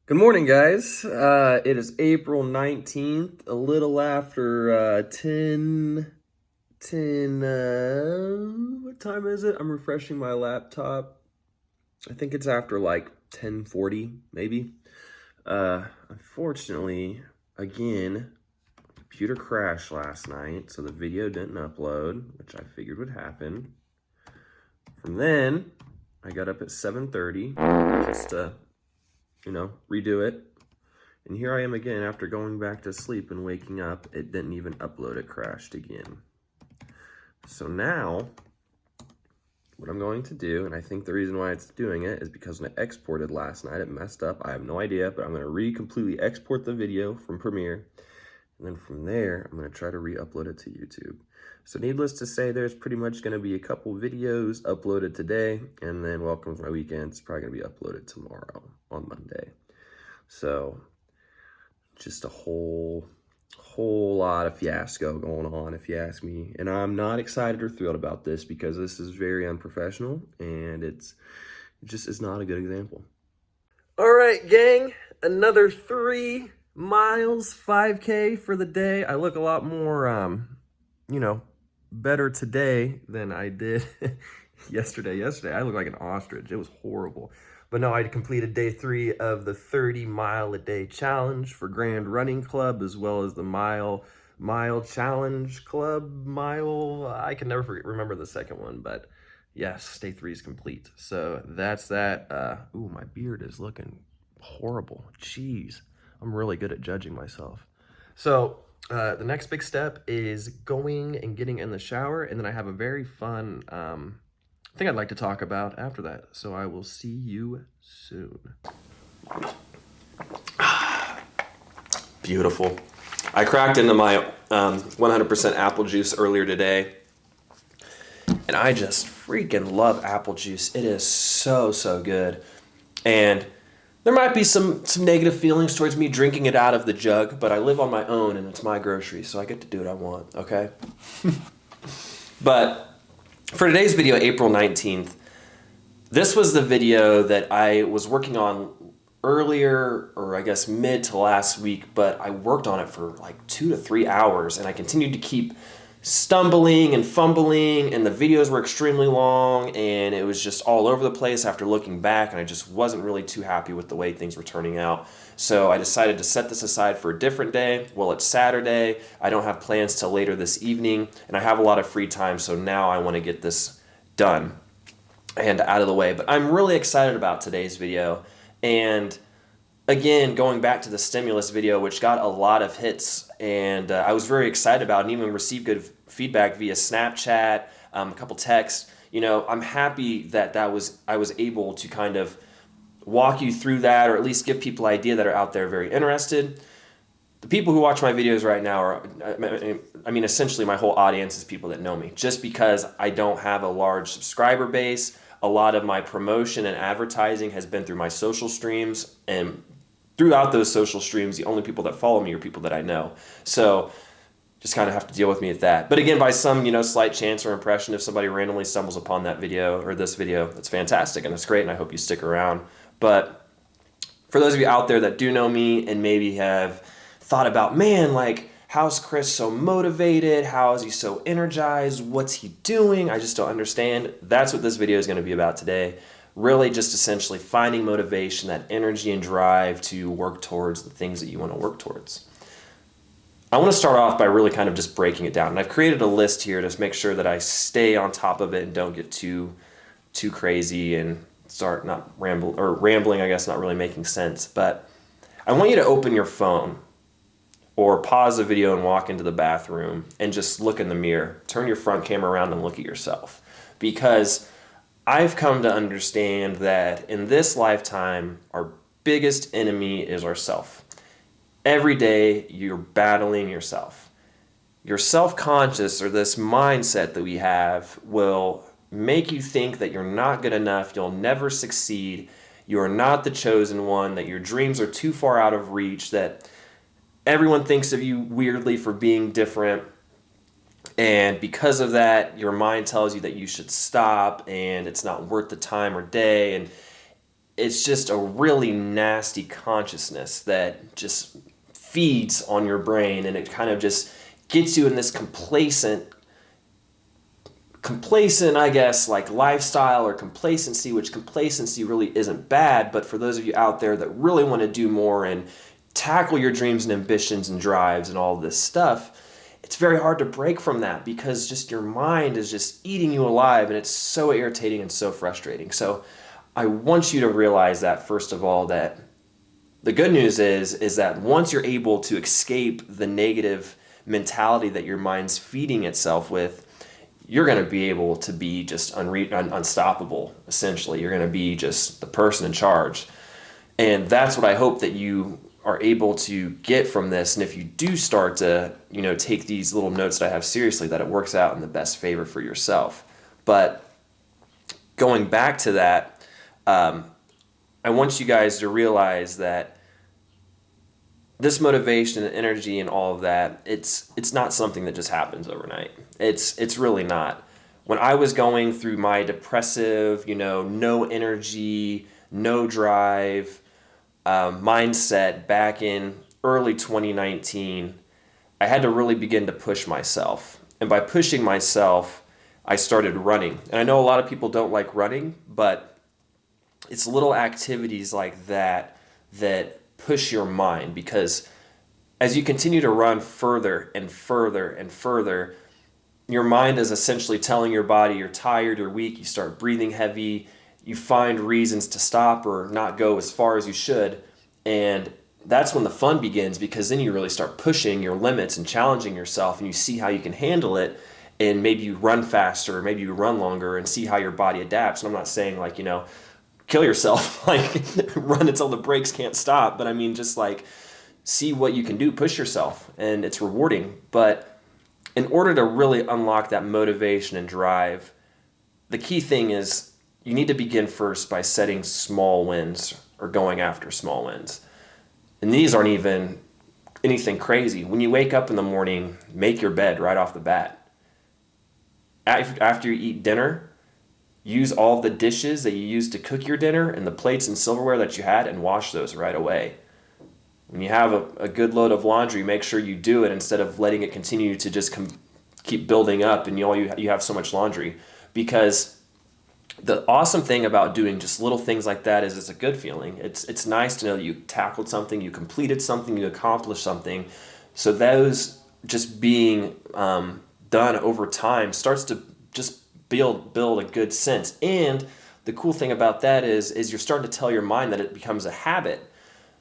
Good morning, guys. It is April 19th, a little after 10. What time is it? I'm refreshing my laptop. I think it's after like 10:40, maybe. Unfortunately, again, computer crashed last night, so the video didn't upload, which I figured would happen. From then, I got up at 7:30 just to, redo it. And here I am again after going back to sleep and waking up. It didn't even upload, it crashed again. So now, what I'm going to do, and I think the reason why it's doing it is because when I exported last night, it messed up. I have no idea, but I'm going to completely export the video from Premiere. And then from there, I'm going to try to re-upload it to YouTube. So needless to say, there's pretty much going to be a couple videos uploaded today, and then welcome to my weekend. It's probably going to be uploaded tomorrow on Monday. So just a whole lot of fiasco going on, if you ask me. And I'm not excited or thrilled about this because this is very unprofessional and it just is not a good example. All right, gang, another 3 miles, 5K for the day. I look a lot more, better today than I did yesterday. Yesterday, I looked like an ostrich. It was horrible. But no, I completed day 3 of the 30-mile-a-day challenge for Grand Running Club, as well as the mile challenge club I can never remember the second one, but yes, day 3 is complete. So that's that. Ooh, my beard is looking horrible. Jeez, I'm really good at judging myself. So the next big step is going and getting in the shower, and then I have a very fun thing I'd like to talk about after that. So I will see you soon. Beautiful. I cracked into my 100% apple juice earlier today, and I just freaking love apple juice. It is so, so good. And there might be some negative feelings towards me drinking it out of the jug, but I live on my own and it's my groceries, so I get to do what I want, okay? But for today's video, April 19th, this was the video that I was working on earlier, or I guess mid to last week, but I worked on it for like 2 to 3 hours, and I continued to keep stumbling and fumbling, and the videos were extremely long, and it was just all over the place after looking back, and I just wasn't really too happy with the way things were turning out. So I decided to set this aside for a different day. Well, it's Saturday. I don't have plans till later this evening, and I have a lot of free time, so now I want to get this done and out of the way. But I'm really excited about today's video, and again, going back to the stimulus video, which got a lot of hits, and I was very excited about and even received good feedback via Snapchat, a couple texts. I'm happy that I was able to kind of walk you through that, or at least give people an idea that are out there very interested. The people who watch my videos right now are, essentially my whole audience is people that know me. Just because I don't have a large subscriber base, a lot of my promotion and advertising has been through my social streams, and throughout those social streams, the only people that follow me are people that I know. So just kind of have to deal with me at that. But again, by some, slight chance or impression, if somebody randomly stumbles upon that video or this video, that's fantastic and that's great, and I hope you stick around. But for those of you out there that do know me and maybe have thought about, man, like, how's Chris so motivated? How is he so energized? What's he doing? I just don't understand. That's what this video is going to be about today. Really just essentially finding motivation, that energy and drive to work towards the things that you want to work towards. I want to start off by really kind of just breaking it down. And I've created a list here to make sure that I stay on top of it and don't get too crazy and start rambling, I guess, not really making sense. But I want you to open your phone or pause the video and walk into the bathroom and just look in the mirror. Turn your front camera around and look at yourself. Because I've come to understand that in this lifetime, our biggest enemy is ourself. Every day, you're battling yourself. Your self-conscious, or this mindset that we have, will make you think that you're not good enough, you'll never succeed, you are not the chosen one, that your dreams are too far out of reach, that everyone thinks of you weirdly for being different. And because of that, your mind tells you that you should stop and it's not worth the time or day. And it's just a really nasty consciousness that just feeds on your brain, and it kind of just gets you in this complacent, I guess, like lifestyle or complacency, which complacency really isn't bad, but for those of you out there that really want to do more and tackle your dreams and ambitions and drives and all this stuff, it's very hard to break from that because just your mind is just eating you alive, and it's so irritating and so frustrating. So I want you to realize that, first of all, that the good news is that once you're able to escape the negative mentality that your mind's feeding itself with, you're going to be able to be just unstoppable, essentially. You're going to be just the person in charge. And that's what I hope that you are able to get from this. And if you do start to, take these little notes that I have seriously, that it works out in the best favor for yourself. But going back to that, I want you guys to realize that this motivation and energy and all of that, it's not something that just happens overnight. It's really not. When I was going through my depressive, no energy, no drive mindset back in early 2019, I had to really begin to push myself. And by pushing myself, I started running. And I know a lot of people don't like running, but it's little activities like that push your mind, because as you continue to run further and further and further, your mind is essentially telling your body you're tired, you're weak, you start breathing heavy, you find reasons to stop or not go as far as you should. And that's when the fun begins, because then you really start pushing your limits and challenging yourself, and you see how you can handle it. And maybe you run faster, or maybe you run longer, and see how your body adapts. And I'm not saying kill yourself, like run until the brakes can't stop. But I mean, just like see what you can do, push yourself, and it's rewarding. But in order to really unlock that motivation and drive, the key thing is you need to begin first by setting small wins or going after small wins. And these aren't even anything crazy. When you wake up in the morning, make your bed right off the bat. After you eat dinner, use all the dishes that you used to cook your dinner and the plates and silverware that you had, and wash those right away. When you have a good load of laundry, make sure you do it instead of letting it continue to just keep building up, and you have so much laundry. Because the awesome thing about doing just little things like that is it's a good feeling. It's nice to know that you tackled something, you completed something, you accomplished something. So those just being done over time starts to just build a good sense. And the cool thing about that is you're starting to tell your mind that it becomes a habit.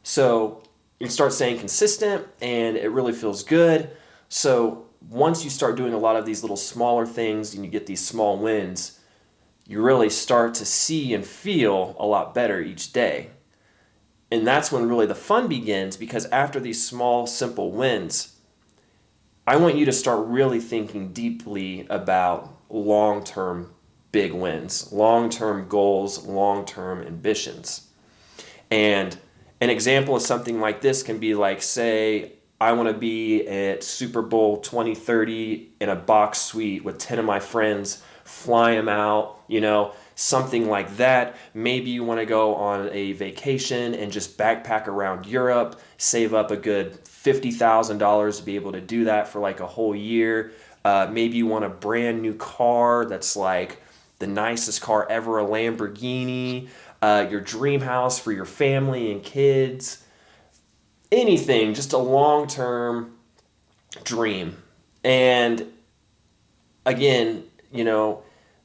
So you start staying consistent, and it really feels good. So once you start doing a lot of these little smaller things and you get these small wins, you really start to see and feel a lot better each day. And that's when really the fun begins, because after these small, simple wins, I want you to start really thinking deeply about long-term big wins, long-term goals, long-term ambitions. And an example of something like this can be like, say, I want to be at Super Bowl 2030 in a box suite with 10 of my friends, fly them out, something like that. Maybe you want to go on a vacation and just backpack around Europe, save up a good $50,000 to be able to do that for like a whole year. Maybe you want a brand new car that's like the nicest car ever, a Lamborghini, your dream house for your family and kids, anything, just a long-term dream. And again,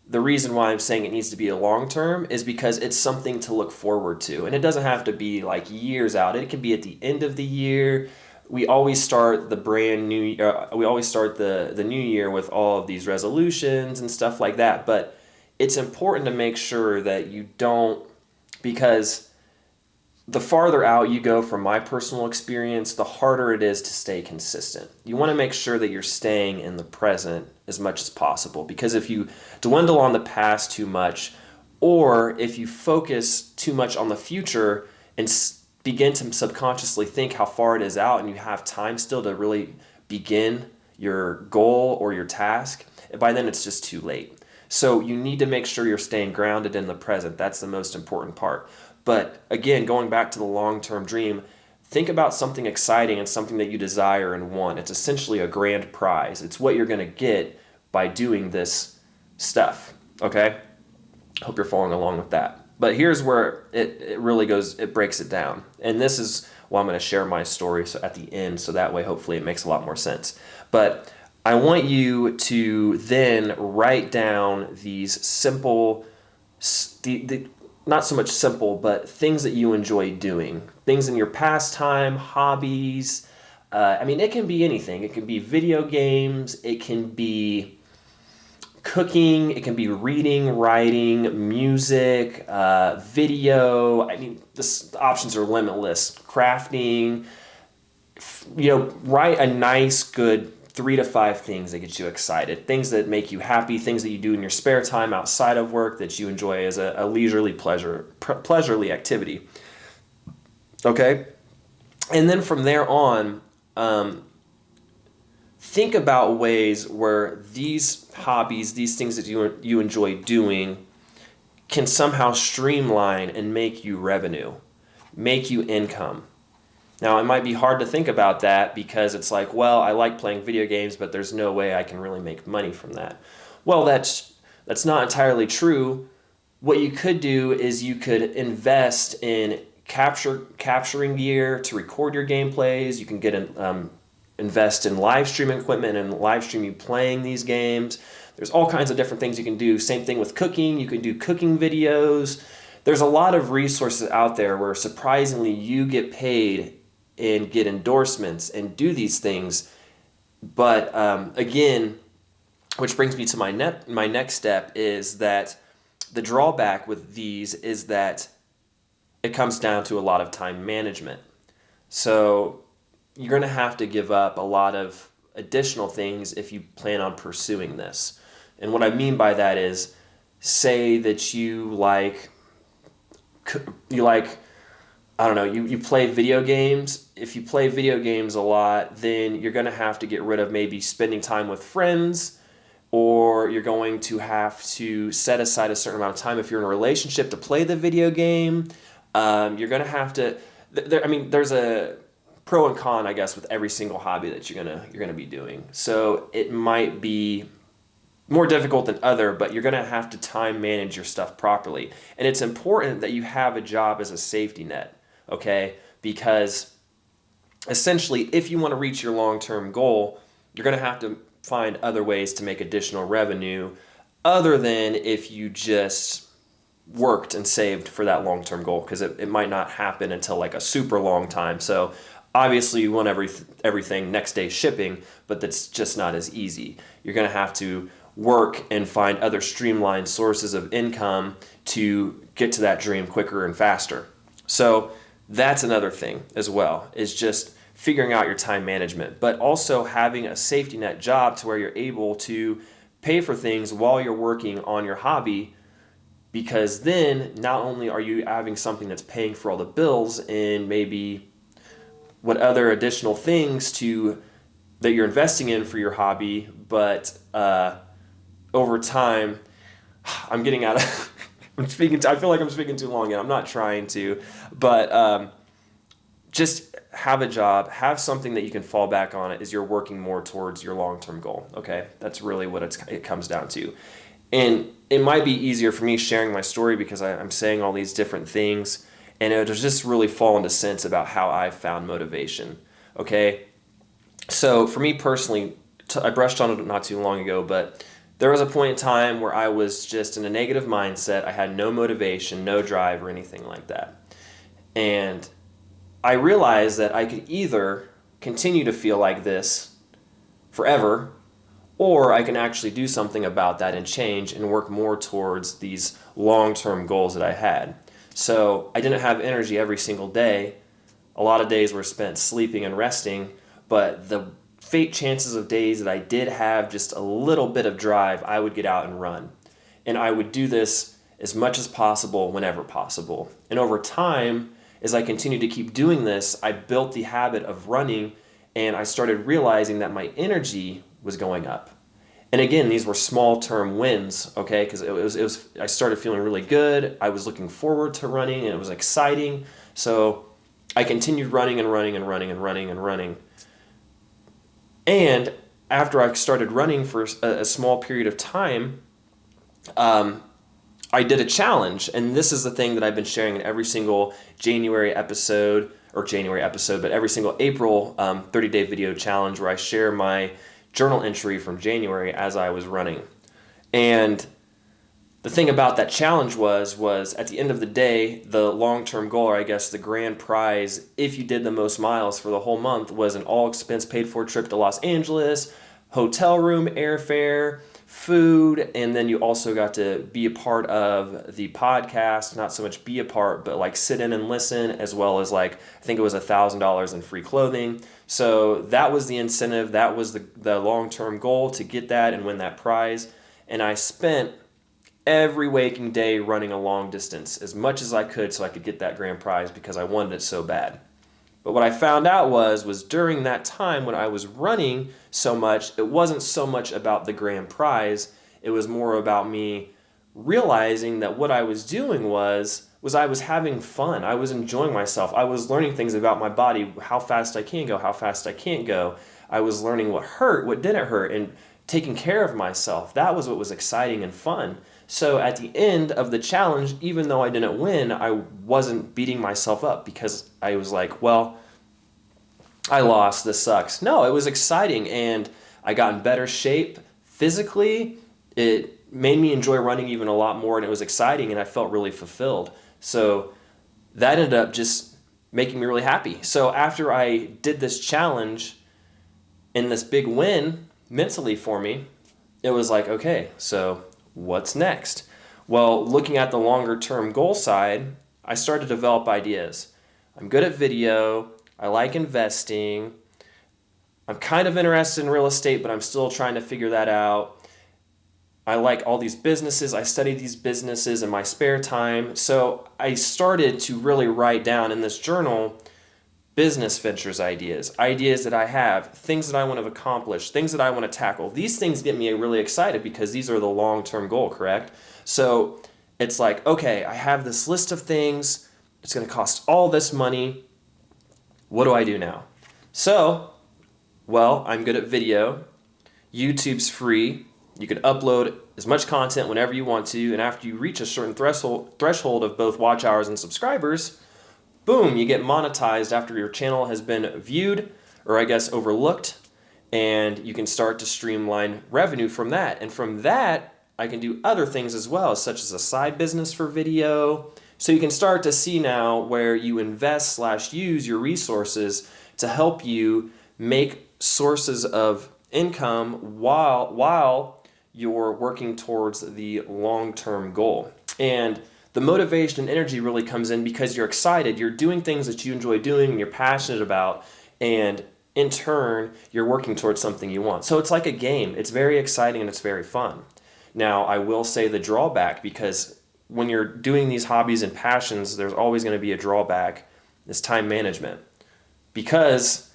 the reason why I'm saying it needs to be a long-term is because it's something to look forward to. And it doesn't have to be like years out. It can be at the end of the year. We always start the the new year with all of these resolutions and stuff like that. But it's important to make sure that you don't, because the farther out you go, from my personal experience, the harder it is to stay consistent. You want to make sure that you're staying in the present as much as possible, because if you dwindle on the past too much, or if you focus too much on the future and begin to subconsciously think how far it is out, and you have time still to really begin your goal or your task, by then it's just too late. So you need to make sure you're staying grounded in the present. That's the most important part. But again, going back to the long-term dream, think about something exciting and something that you desire and want. It's essentially a grand prize. It's what you're going to get by doing this stuff. Okay? Hope you're following along with that. But here's where it really goes, it breaks it down. And this is why I'm going to share my story at the end, so that way hopefully it makes a lot more sense. But I want you to then write down these simple, not so much simple, but things that you enjoy doing. Things in your pastime, hobbies. It can be anything. It can be video games. It can be cooking, it can be reading, writing, music, video. The options are limitless. Crafting, write a nice, good 3 to 5 things that get you excited, things that make you happy, things that you do in your spare time outside of work that you enjoy as a leisurely pleasurely activity. Okay? And then from there on, think about ways where these hobbies, these things that you enjoy doing, can somehow streamline and make you revenue, make you income. Now, it might be hard to think about that because it's like, well, I like playing video games, but there's no way I can really make money from that. Well, that's not entirely true. What you could do is you could invest in capturing gear to record your gameplays. You can get invest in live streaming equipment and live stream you playing these games. There's all kinds of different things you can do. Same thing with cooking. You can do cooking videos. There's a lot of resources out there where surprisingly you get paid and get endorsements and do these things. But again, which brings me to my next step, is that the drawback with these is that it comes down to a lot of time management. So you're going to have to give up a lot of additional things if you plan on pursuing this. And what I mean by that is, say that you play video games. If you play video games a lot, then you're going to have to get rid of maybe spending time with friends, or you're going to have to set aside a certain amount of time if you're in a relationship to play the video game. You're going to have to, there's a pro and con, I guess, with every single hobby that you're gonna be doing. So it might be more difficult than other, but you're gonna have to time manage your stuff properly. And it's important that you have a job as a safety net, okay? Because essentially, if you want to reach your long-term goal, you're gonna have to find other ways to make additional revenue other than if you just worked and saved for that long-term goal, because it might not happen until like a super long time. So obviously you want everything next day shipping, but that's just not as easy. You're going to have to work and find other streamlined sources of income to get to that dream quicker and faster. So that's another thing as well, is just figuring out your time management, but also having a safety net job to where you're able to pay for things while you're working on your hobby, because then not only are you having something that's paying for all the bills and maybe what other additional things that you're investing in for your hobby, but over time, I'm getting out of, I feel like I'm speaking too long and I'm not trying to, but just have a job, have something that you can fall back on as you're working more towards your long-term goal, okay? That's really what it comes down to. And it might be easier for me sharing my story because I'm saying all these different things, and it'll just really fall into sense about how I found motivation, okay? So for me personally, I brushed on it not too long ago, but there was a point in time where I was just in a negative mindset. I had no motivation, no drive, or anything like that. And I realized that I could either continue to feel like this forever, or I can actually do something about that and change and work more towards these long-term goals that I had. So I didn't have energy every single day. A lot of days were spent sleeping and resting, but the fate chances of days that I did have just a little bit of drive, I would get out and run. And I would do this as much as possible, whenever possible. And over time, as I continued to keep doing this, I built the habit of running, and I started realizing that my energy was going up. And again, these were small term wins, okay? Because I started feeling really good. I was looking forward to running and it was exciting. So I continued running and running and running and running and running. And after I started running for a small period of time, I did a challenge. And this is the thing that I've been sharing in every single but every single April 30-day video challenge where I share my journal entry from January as I was running. And the thing about that challenge was at the end of the day, the long-term goal, or I guess the grand prize, if you did the most miles for the whole month, was an all-expense paid-for trip to Los Angeles, hotel room, airfare, food, and then you also got to be a part of the podcast, not so much be a part, but like sit in and listen, as well as like, I think it was $1,000 in free clothing. So that was the incentive. That was the long-term goal, to get that and win that prize. And I spent every waking day running a long distance as much as I could so I could get that grand prize because I wanted it so bad. But what I found out was during that time when I was running so much, it wasn't so much about the grand prize. It was more about me realizing that what I was doing was I was having fun. I was enjoying myself. I was learning things about my body, how fast I can go, how fast I can't go. I was learning what hurt, what didn't hurt, and taking care of myself. That was what was exciting and fun. So at the end of the challenge, even though I didn't win, I wasn't beating myself up because I was like, well, I lost, this sucks. No, it was exciting and I got in better shape physically. It made me enjoy running even a lot more and it was exciting and I felt really fulfilled. So that ended up just making me really happy. So after I did this challenge and this big win mentally for me, it was like, okay, so what's next? Well, looking at the longer term goal side, I started to develop ideas. I'm good at video. I like investing. I'm kind of interested in real estate, but I'm still trying to figure that out. I like all these businesses. I study these businesses in my spare time. So I started to really write down in this journal business ventures ideas that I have, things that I want to accomplish, things that I want to tackle. These things get me really excited because these are the long-term goal, correct? So it's like, okay, I have this list of things. It's going to cost all this money. What do I do now? So, well, I'm good at video. YouTube's free. You can upload as much content whenever you want to, and after you reach a certain threshold of both watch hours and subscribers, boom, you get monetized after your channel has been viewed, or I guess overlooked, and you can start to streamline revenue from that. And from that, I can do other things as well, such as a side business for video. So you can start to see now where you invest/use your resources to help you make sources of income while you're working towards the long-term goal. And the motivation and energy really comes in because you're excited, you're doing things that you enjoy doing and you're passionate about, and in turn, you're working towards something you want. So it's like a game. It's very exciting and it's very fun. Now, I will say the drawback, because when you're doing these hobbies and passions, there's always going to be a drawback, is time management. Because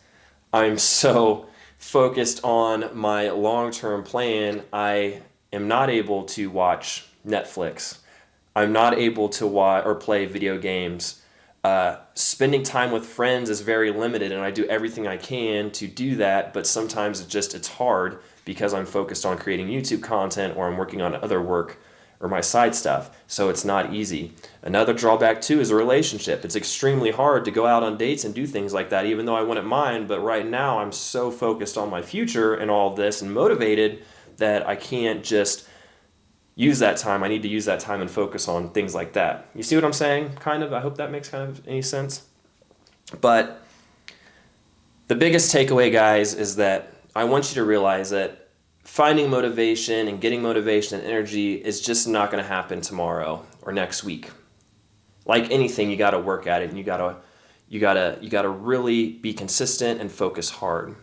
I'm so focused on my long-term plan, I am not able to watch Netflix. I'm not able to watch or play video games. Spending time with friends is very limited, and I do everything I can to do that, but sometimes it's hard because I'm focused on creating YouTube content or I'm working on other work or my side stuff, so it's not easy. Another drawback too is a relationship. It's extremely hard to go out on dates and do things like that, even though I wouldn't mind, but right now I'm so focused on my future and all of this and motivated that I can't just use that time. I need to use that time and focus on things like that. You see what I'm saying? Kind of. I hope that makes kind of any sense. But the biggest takeaway, guys, is that I want you to realize that finding motivation and getting motivation and energy is just not going to happen tomorrow or next week. Like anything, you got to work at it, and you got to really be consistent and focus hard.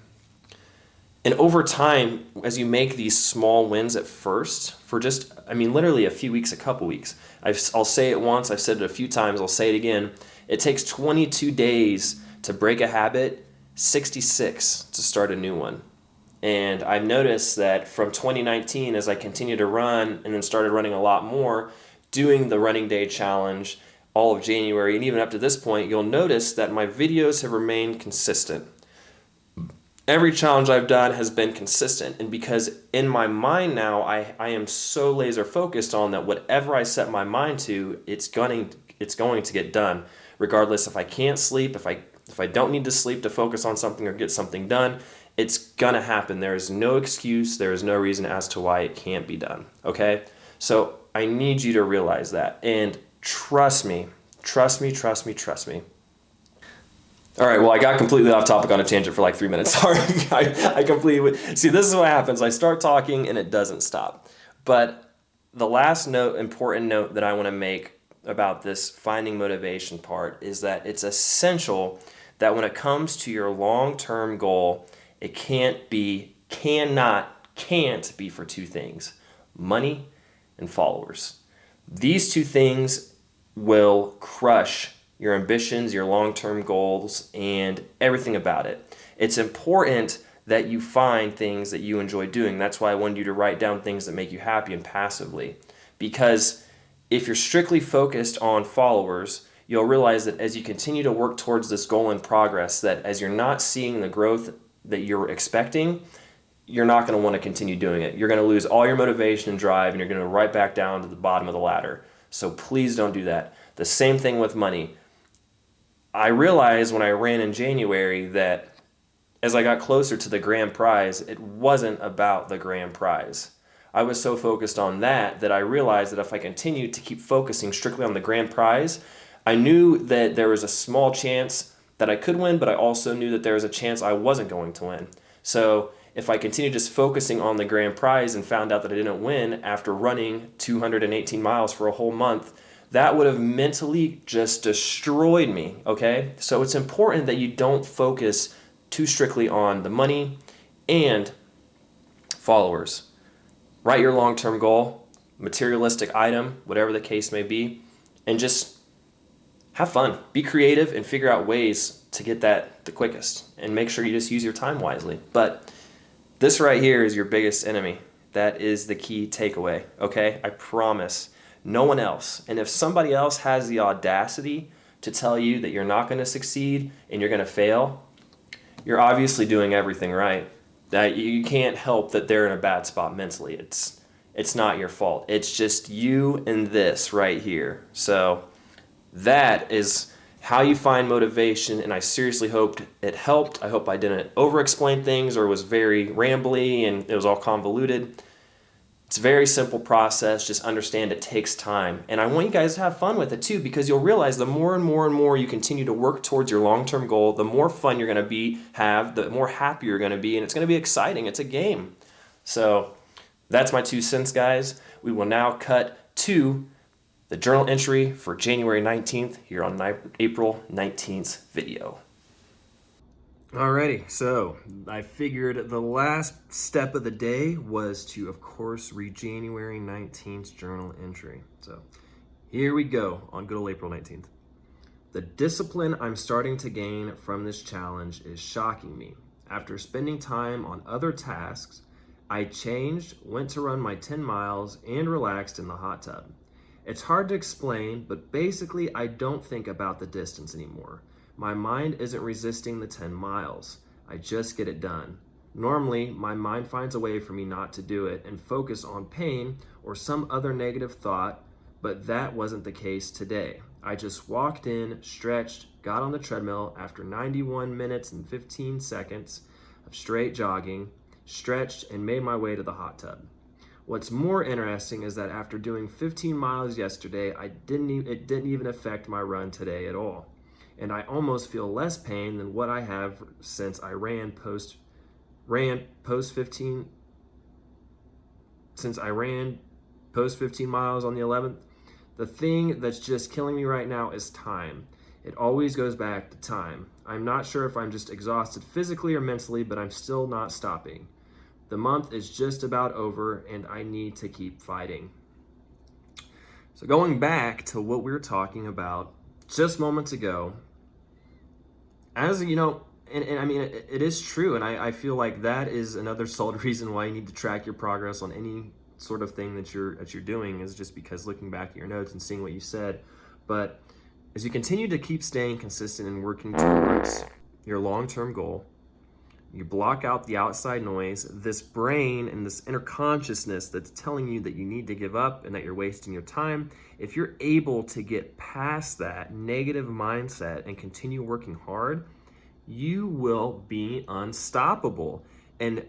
And over time, as you make these small wins at first, for just, literally a few weeks, a couple weeks, I'll say it once, I've said it a few times, I'll say it again. It takes 22 days to break a habit, 66 to start a new one. And I've noticed that from 2019, as I continued to run and then started running a lot more, doing the running day challenge all of January, and even up to this point, you'll notice that my videos have remained consistent. Every challenge I've done has been consistent, and because in my mind now I am so laser focused on that whatever I set my mind to, it's going to get done, regardless if I can't sleep, if I don't need to sleep to focus on something or get something done, it's gonna happen. There is no excuse, there is no reason as to why it can't be done, okay? So I need you to realize that, and trust me. All right, well, I got completely off topic on a tangent for like 3 minutes. Sorry, I completely... See, this is what happens. I start talking and it doesn't stop. But the last important note that I want to make about this finding motivation part is that it's essential that when it comes to your long-term goal, it can't be for two things: money and followers. These two things will crush your ambitions, your long-term goals, and everything about it. It's important that you find things that you enjoy doing. That's why I wanted you to write down things that make you happy and passively. Because if you're strictly focused on followers, you'll realize that as you continue to work towards this goal in progress, that as you're not seeing the growth that you're expecting, you're not going to want to continue doing it. You're going to lose all your motivation and drive, and you're going to right back down to the bottom of the ladder. So please don't do that. The same thing with money. I realized when I ran in January that as I got closer to the grand prize, it wasn't about the grand prize. I was so focused on that I realized that if I continued to keep focusing strictly on the grand prize, I knew that there was a small chance that I could win, but I also knew that there was a chance I wasn't going to win. So if I continued just focusing on the grand prize and found out that I didn't win after running 218 miles for a whole month, that would have mentally just destroyed me, okay? So it's important that you don't focus too strictly on the money and followers. Write your long-term goal, materialistic item, whatever the case may be, and just have fun. Be creative and figure out ways to get that the quickest, and make sure you just use your time wisely. But this right here is your biggest enemy. That is the key takeaway, okay? I promise. No one else. And if somebody else has the audacity to tell you that you're not going to succeed and you're going to fail, you're obviously doing everything right. That you can't help that they're in a bad spot mentally. It's not your fault. It's just you and this right here. So that is how you find motivation, and I seriously hoped it helped. I hope I didn't over-explain things or was very rambly and it was all convoluted. It's a very simple process. Just understand it takes time. And I want you guys to have fun with it too, because you'll realize the more and more you continue to work towards your long-term goal, the more fun you're going to have, the more happy you're going to be, and it's going to be exciting. It's a game. So that's my 2 cents, guys. We will now cut to the journal entry for January 19th here on April 19th video. Alrighty, so I figured the last step of the day was to, of course, read January 19th journal entry. So here we go on good old April 19th. The discipline I'm starting to gain from this challenge is shocking me. After spending time on other tasks, I changed, went to run my 10 miles, and relaxed in the hot tub. It's hard to explain, but basically I don't think about the distance anymore. My mind isn't resisting the 10 miles. I just get it done. Normally, my mind finds a way for me not to do it and focus on pain or some other negative thought, but that wasn't the case today. I just walked in, stretched, got on the treadmill after 91 minutes and 15 seconds of straight jogging, stretched, and made my way to the hot tub. What's more interesting is that after doing 15 miles yesterday, it didn't even affect my run today at all. And I almost feel less pain than what I have since I ran post 15 miles on the 11th. The thing that's just killing me right now is time. It always goes back to time. I'm not sure if I'm just exhausted physically or mentally, but I'm still not stopping. The month is just about over and I need to keep fighting. So going back to what we were talking about just moments ago, as you know, And I mean, it is true. And I feel like that is another solid reason why you need to track your progress on any sort of thing that you're doing, is just because looking back at your notes and seeing what you said. But as you continue to keep staying consistent and working towards your long-term goal, you block out the outside noise, this brain and this inner consciousness that's telling you that you need to give up and that you're wasting your time. If you're able to get past that negative mindset and continue working hard, you will be unstoppable. And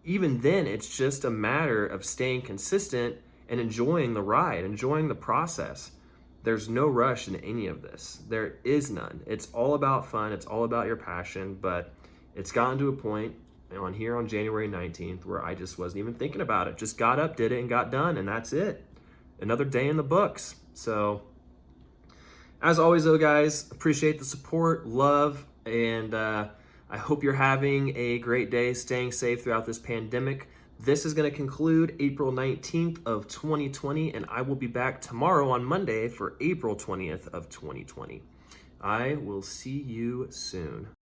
even then, it's just a matter of staying consistent and enjoying the ride, enjoying the process. There's no rush in any of this. There is none. It's all about fun. It's all about your passion. But it's gotten to a point on here on January 19th where I just wasn't even thinking about it. Just got up, did it, and got done. And that's it. Another day in the books. So as always, though, guys, appreciate the support, love, and I hope you're having a great day, staying safe throughout this pandemic. This is going to conclude April 19th of 2020, and I will be back tomorrow on Monday for April 20th of 2020. I will see you soon.